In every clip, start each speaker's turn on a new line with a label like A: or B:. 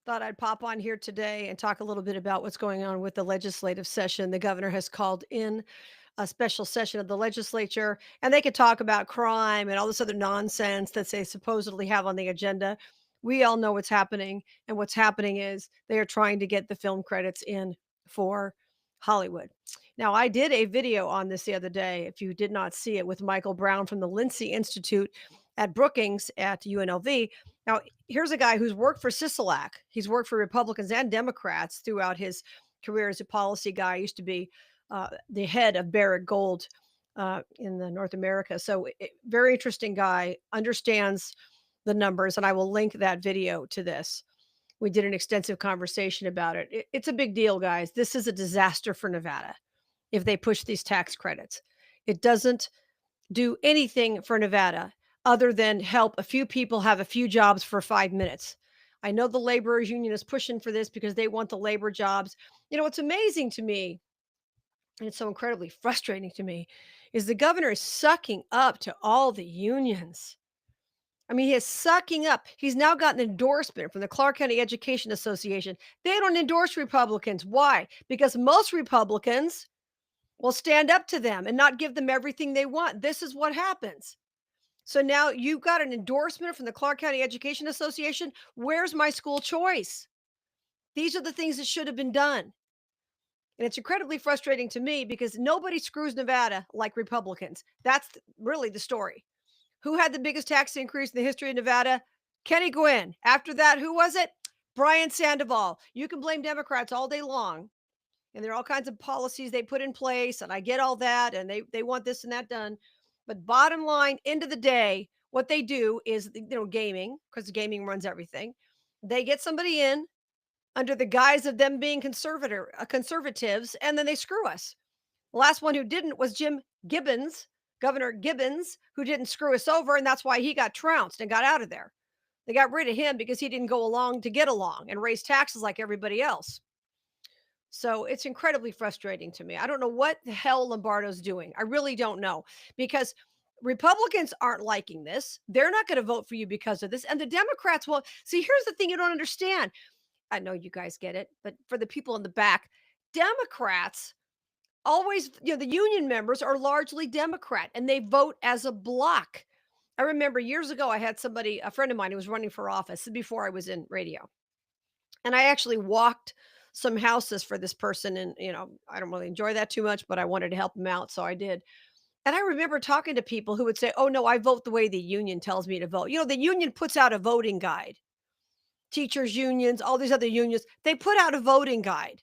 A: Thought I'd pop on here today and talk a little bit about what's going on with the legislative session. The governor has called in a special session of the legislature, and they could talk about crime and all this other nonsense that they supposedly have on the agenda. We all know what's happening, and what's happening is they are trying to get the film credits in for Hollywood. Now, I did a video on this the other day, if you did not see it, with Michael Brown from the Lindsay Institute at Brookings at UNLV. Now, here's a guy who's worked for Sisolak. He's worked for Republicans and Democrats throughout his career as a policy guy. Used to be the head of Barrick Gold in the North America. So, very interesting guy, understands the numbers, and I will link that video to this. We did an extensive conversation about it. It's a big deal, guys. This is a disaster for Nevada if they push these tax credits. It doesn't do anything for Nevada other than help a few people have a few jobs for 5 minutes. I know the laborers union is pushing for this because they want the labor jobs. You know, what's amazing to me, and it's so incredibly frustrating to me, is the governor is sucking up to all the unions. I mean, he is sucking up. He's now gotten an endorsement from the Clark County Education Association. They don't endorse Republicans. Why? Because most Republicans will stand up to them and not give them everything they want. This is what happens. So now you've got an endorsement from the Clark County Education Association. Where's my school choice? These are the things that should have been done. And it's incredibly frustrating to me because nobody screws Nevada like Republicans. That's really the story. Who had the biggest tax increase in the history of Nevada? Kenny Gwynn. After that, who was it? Brian Sandoval. You can blame Democrats all day long. And there are all kinds of policies they put in place, and I get all that, and they want this and that done. But bottom line, end of the day, what they do is, gaming, because gaming runs everything. They get somebody in under the guise of them being conservatives, and then they screw us. The last one who didn't was Jim Gibbons, Governor Gibbons, who didn't screw us over, and that's why he got trounced and got out of there. They got rid of him because he didn't go along to get along and raise taxes like everybody else. So it's incredibly frustrating to me. I don't know what the hell Lombardo's doing. I really don't know, because Republicans aren't liking this. They're not going to vote for you because of this. And the Democrats, well, see, here's the thing you don't understand. I know you guys get it, but for the people in the back, Democrats always, the union members are largely Democrat and they vote as a block. I remember years ago, I had somebody, a friend of mine who was running for office before I was in radio. And I actually walked some houses for this person, and, I don't really enjoy that too much, but I wanted to help him out, so I did. And I remember talking to people who would say, "Oh, no, I vote the way the union tells me to vote." The union puts out a voting guide. Teachers unions, all these other unions, they put out a voting guide,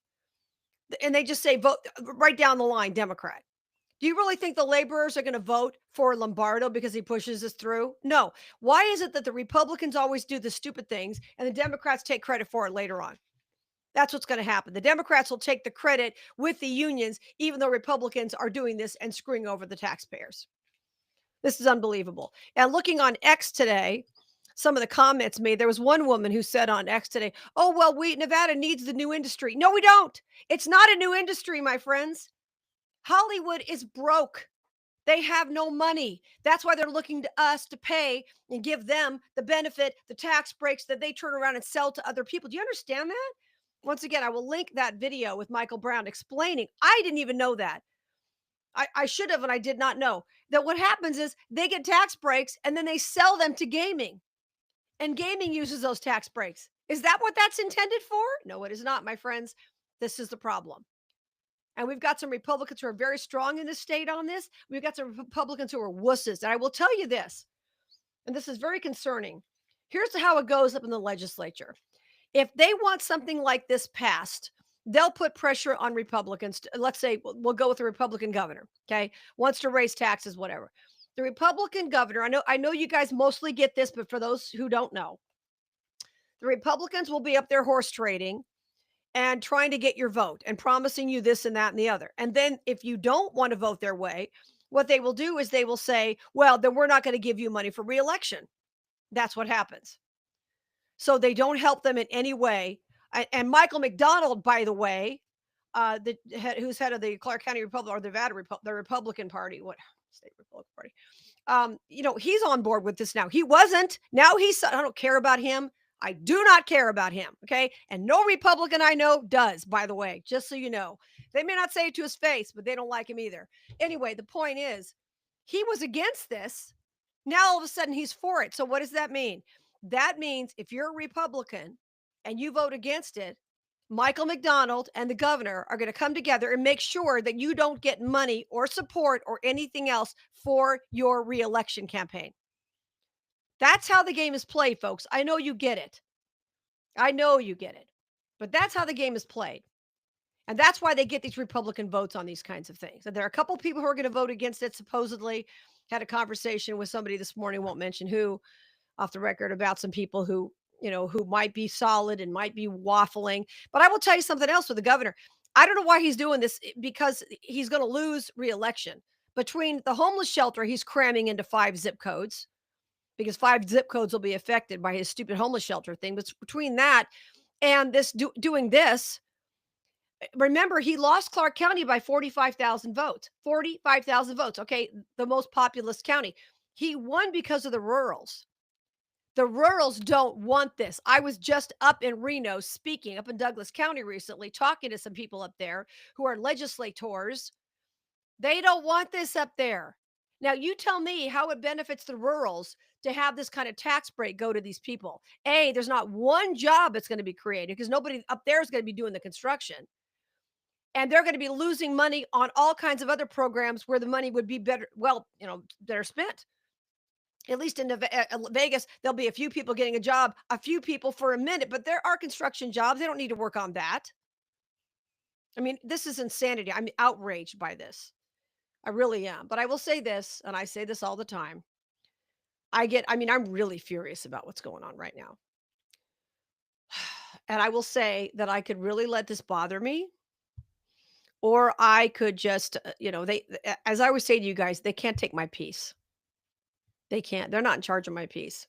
A: and they just say, "Vote right down the line, Democrat." Do you really think the laborers are gonna vote for Lombardo because he pushes this through? No. Why is it that the Republicans always do the stupid things and the Democrats take credit for it later on? That's what's going to happen. The Democrats will take the credit with the unions, even though Republicans are doing this and screwing over the taxpayers. This is unbelievable. And looking on X today, some of the comments made, there was one woman who said on X today, "Oh, well, Nevada needs the new industry." No, we don't. It's not a new industry, my friends. Hollywood is broke. They have no money. That's why they're looking to us to pay and give them the benefit, the tax breaks that they turn around and sell to other people. Do you understand that? Once again, I will link that video with Michael Brown explaining. I didn't even know that. I should have, and I did not know that what happens is they get tax breaks and then they sell them to gaming, and gaming uses those tax breaks. Is that what that's intended for? No, it is not, my friends. This is the problem. And we've got some Republicans who are very strong in the state on this. We've got some Republicans who are wusses. And I will tell you this, and this is very concerning. Here's how it goes up in the legislature. If they want something like this passed, they'll put pressure on Republicans. Let's say we'll go with the Republican governor, okay? Wants to raise taxes, whatever. The Republican governor, I know you guys mostly get this, but for those who don't know, the Republicans will be up there horse trading and trying to get your vote and promising you this and that and the other. And then if you don't want to vote their way, what they will do is they will say, "Well, then we're not going to give you money for reelection." That's what happens. So they don't help them in any way. And Michael McDonald, by the way, who's head of the Clark County Republic or the Nevada the Republican Party, what state Republican Party? He's on board with this now. He wasn't. Now he's. I don't care about him. I do not care about him. Okay. And no Republican I know does, by the way, just so you know. They may not say it to his face, but they don't like him either. Anyway, the point is, he was against this. Now all of a sudden he's for it. So what does that mean? That means if you're a Republican and you vote against it, Michael McDonald and the governor are going to come together and make sure that you don't get money or support or anything else for your reelection campaign. That's how the game is played, folks. I know you get it. I know you get it. But that's how the game is played. And that's why they get these Republican votes on these kinds of things. And there are a couple people who are going to vote against it, supposedly. Had a conversation with somebody this morning, won't mention who, off the record, about some people who, who might be solid and might be waffling. But I will tell you something else with the governor. I don't know why he's doing this because he's going to lose reelection. Between the homeless shelter he's cramming into 5 zip codes, because 5 zip codes will be affected by his stupid homeless shelter thing. But between that and this doing this, remember he lost Clark County by 45,000 votes. 45,000 votes. Okay, the most populous county. He won because of the rurals. The rurals don't want this. I was just up in Reno speaking up in Douglas County recently, talking to some people up there who are legislators. They don't want this up there. Now, you tell me how it benefits the rurals to have this kind of tax break go to these people. A, there's not one job that's going to be created because nobody up there is going to be doing the construction. And they're going to be losing money on all kinds of other programs where the money would be better, well, better spent. At least in Vegas, there'll be a few people getting a job, a few people for a minute, but there are construction jobs. They don't need to work on that. I mean, this is insanity. I'm outraged by this. I really am. But I will say this, and I say this all the time. I'm really furious about what's going on right now. And I will say that I could really let this bother me, or I could just, as I always say to you guys, they can't take my peace. They can't. They're not in charge of my peace.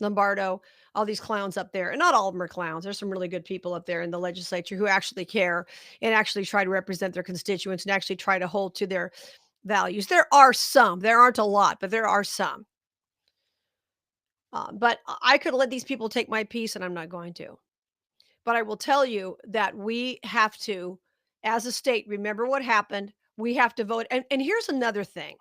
A: Lombardo, all these clowns up there, and not all of them are clowns. There's some really good people up there in the legislature who actually care and actually try to represent their constituents and actually try to hold to their values. There are some. There aren't a lot, but there are some. But I could let these people take my peace, and I'm not going to. But I will tell you that we have to, as a state, remember what happened. We have to vote. And here's another thing.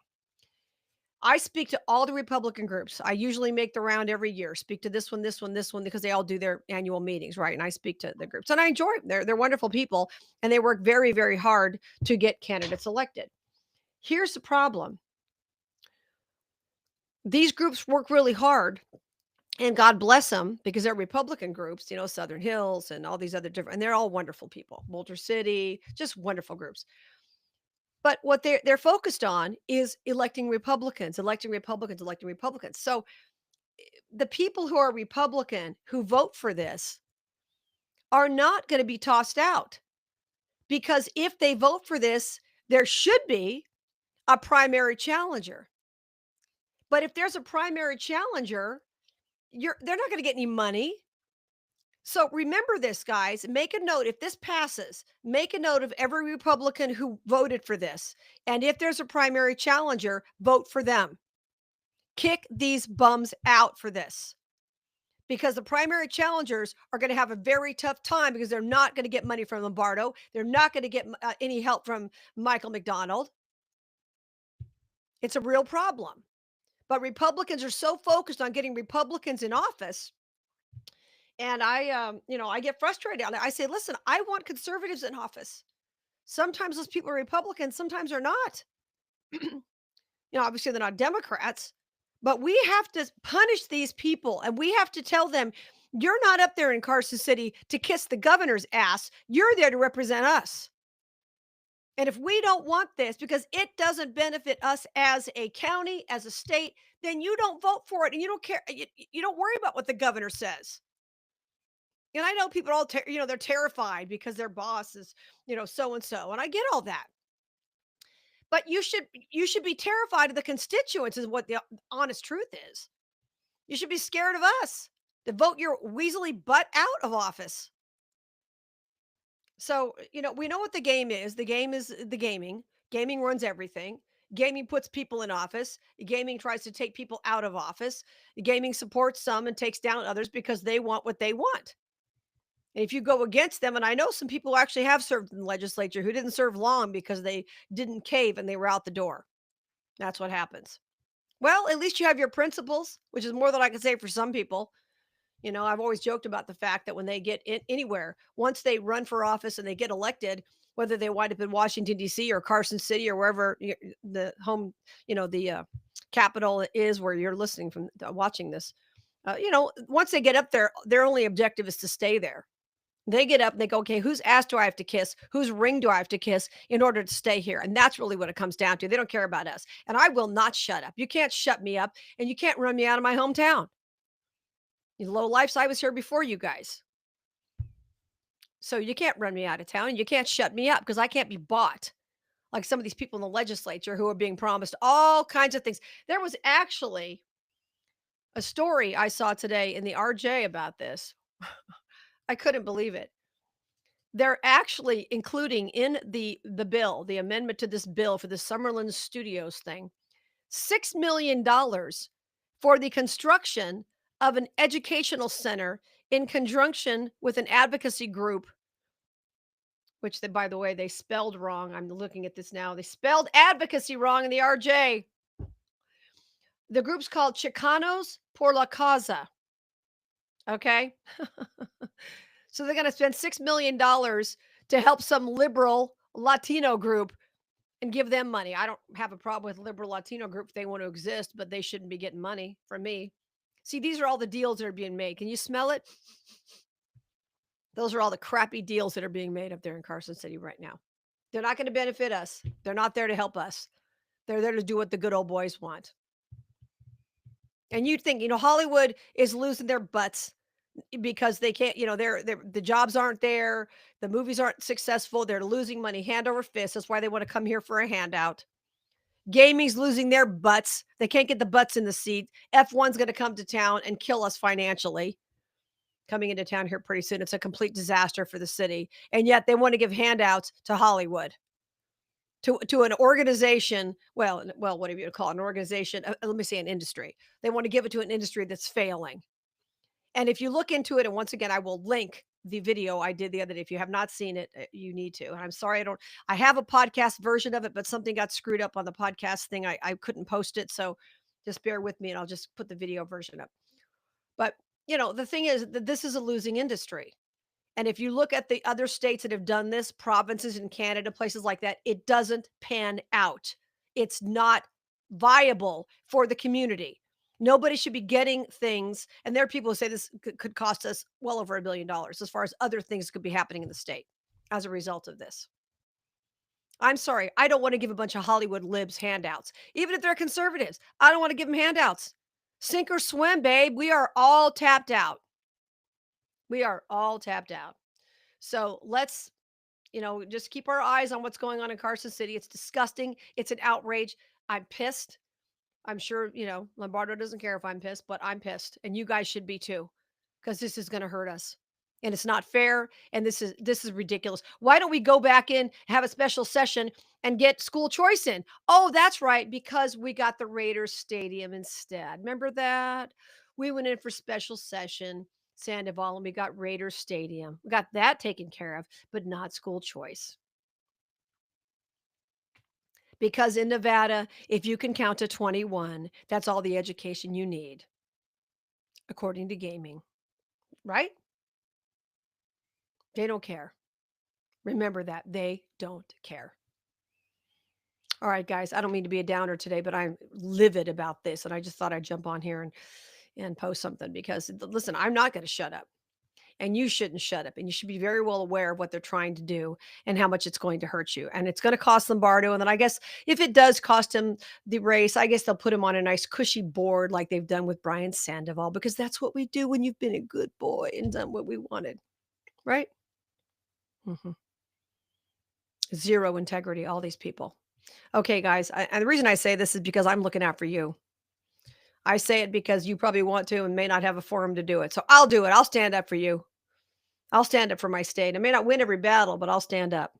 A: I speak to all the Republican groups. I usually make the round every year. Speak to this one, this one, this one, because they all do their annual meetings, right? And I speak to the groups, and I enjoy them. They're wonderful people, and they work very, very hard to get candidates elected. Here's the problem: these groups work really hard, and God bless them because they're Republican groups. Southern Hills and all these other different, and they're all wonderful people. Boulder City, just wonderful groups. But what they're focused on is electing Republicans, electing Republicans, electing Republicans. So the people who are Republican who vote for this are not going to be tossed out, because if they vote for this, there should be a primary challenger. But if there's a primary challenger, they're not going to get any money. So remember this, guys. Make a note. If this passes, make a note of every Republican who voted for this. And if there's a primary challenger, vote for them. Kick these bums out for this, because the primary challengers are going to have a very tough time because they're not going to get money from Lombardo. They're not going to get any help from Michael McDonald. It's a real problem. But Republicans are so focused on getting Republicans in office. And I get frustrated on it. I say, listen, I want conservatives in office. Sometimes those people are Republicans, sometimes they're not. Obviously they're not Democrats, but we have to punish these people, and we have to tell them, you're not up there in Carson City to kiss the governor's ass. You're there to represent us. And if we don't want this because it doesn't benefit us as a county, as a state, then you don't vote for it, and you don't care. You don't worry about what the governor says. And I know people are all, they're terrified because their boss is, so and so. And I get all that. But you should be terrified of the constituents, is what the honest truth is. You should be scared of us to vote your weaselly butt out of office. So, we know what the game is. The game is the gaming. Gaming runs everything. Gaming puts people in office. Gaming tries to take people out of office. Gaming supports some and takes down others because they want what they want. And if you go against them, and I know some people who actually have served in the legislature who didn't serve long because they didn't cave and they were out the door. That's what happens. Well, at least you have your principles, which is more than I can say for some people. I've always joked about the fact that when they get anywhere, once they run for office and they get elected, whether they wind up in Washington, D.C. or Carson City or wherever the home, the capital is where you're listening from, watching this, once they get up there, their only objective is to stay there. They get up and they go, okay, whose ass do I have to kiss? Whose ring do I have to kiss in order to stay here? And that's really what it comes down to. They don't care about us. And I will not shut up. You can't shut me up and you can't run me out of my hometown. You low lifes, I was here before you guys. So you can't run me out of town and you can't shut me up because I can't be bought like some of these people in the legislature who are being promised all kinds of things. There was actually a story I saw today in the RJ about this. I couldn't believe it. They're actually including in the bill, the amendment to this bill for the Summerlin Studios thing, $6 million for the construction of an educational center in conjunction with an advocacy group, which they, by the way, they spelled wrong. I'm looking at this now. They spelled advocacy wrong in the RJ. The group's called Chicanos por la Causa. Okay. So they're going to spend $6 million to help some liberal Latino group and give them money. I don't have a problem with liberal Latino group if they want to exist, but they shouldn't be getting money from me. See, these are all the deals that are being made. Can you smell it? Those are all the crappy deals that are being made up there in Carson City right now. They're not going to benefit us. They're not there to help us. They're there to do what the good old boys want. And you'd think, Hollywood is losing their butts because they can't, they're the jobs aren't there, the movies aren't successful, they're losing money hand over fist. That's why they want to come here for a handout. Gaming's losing their butts. They can't get the butts in the seat. F1's going to come to town and kill us financially. Coming into town here pretty soon. It's a complete disaster for the city. And yet they want to give handouts to Hollywood. To an organization, well, whatever you call it, an organization, let me say an industry. They want to give it to an industry that's failing. And if you look into it, and once again, I will link the video I did the other day. If you have not seen it, you need to. And I'm sorry, I have a podcast version of it, but something got screwed up on the podcast thing. I couldn't post it. So just bear with me and I'll just put the video version up. But, the thing is that this is a losing industry. And if you look at the other states that have done this, provinces in Canada, places like that, it doesn't pan out. It's not viable for the community. Nobody should be getting things. And there are people who say this could cost us well over $1 billion as far as other things could be happening in the state as a result of this. I'm sorry. I don't want to give a bunch of Hollywood libs handouts. Even if they're conservatives, I don't want to give them handouts. Sink or swim, babe. We are all tapped out. We are all tapped out. So let's, just keep our eyes on what's going on in Carson City. It's disgusting. It's an outrage. I'm pissed. I'm sure, Lombardo doesn't care if I'm pissed, but I'm pissed. And you guys should be too, because this is going to hurt us. And it's not fair. And this is ridiculous. Why don't we go back in, have a special session and get school choice in? Oh, that's right. Because we got the Raiders Stadium instead. Remember that? We went in for special session, Sandoval, and we got Raiders Stadium. We got that taken care of, but not school choice. Because in Nevada, if you can count to 21, that's all the education you need, according to gaming, right? They don't care. Remember that. They don't care. All right, guys, I don't mean to be a downer today, but I'm livid about this. And I just thought I'd jump on here and post something because, listen, I'm not going to shut up. And you shouldn't shut up. And you should be very well aware of what they're trying to do and how much it's going to hurt you. And it's going to cost Lombardo. And then I guess if it does cost him the race, I guess they'll put him on a nice cushy board like they've done with Brian Sandoval, because that's what we do when you've been a good boy and done what we wanted. Right? Mm-hmm. Zero integrity, all these people. Okay, guys. And the reason I say this is because I'm looking out for you. I say it because you probably want to and may not have a forum to do it. So I'll do it. I'll stand up for you. I'll stand up for my state. I may not win every battle, but I'll stand up.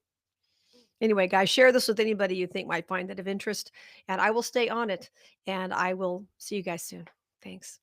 A: Anyway, guys, share this with anybody you think might find it of interest, and I will stay on it, and I will see you guys soon. Thanks.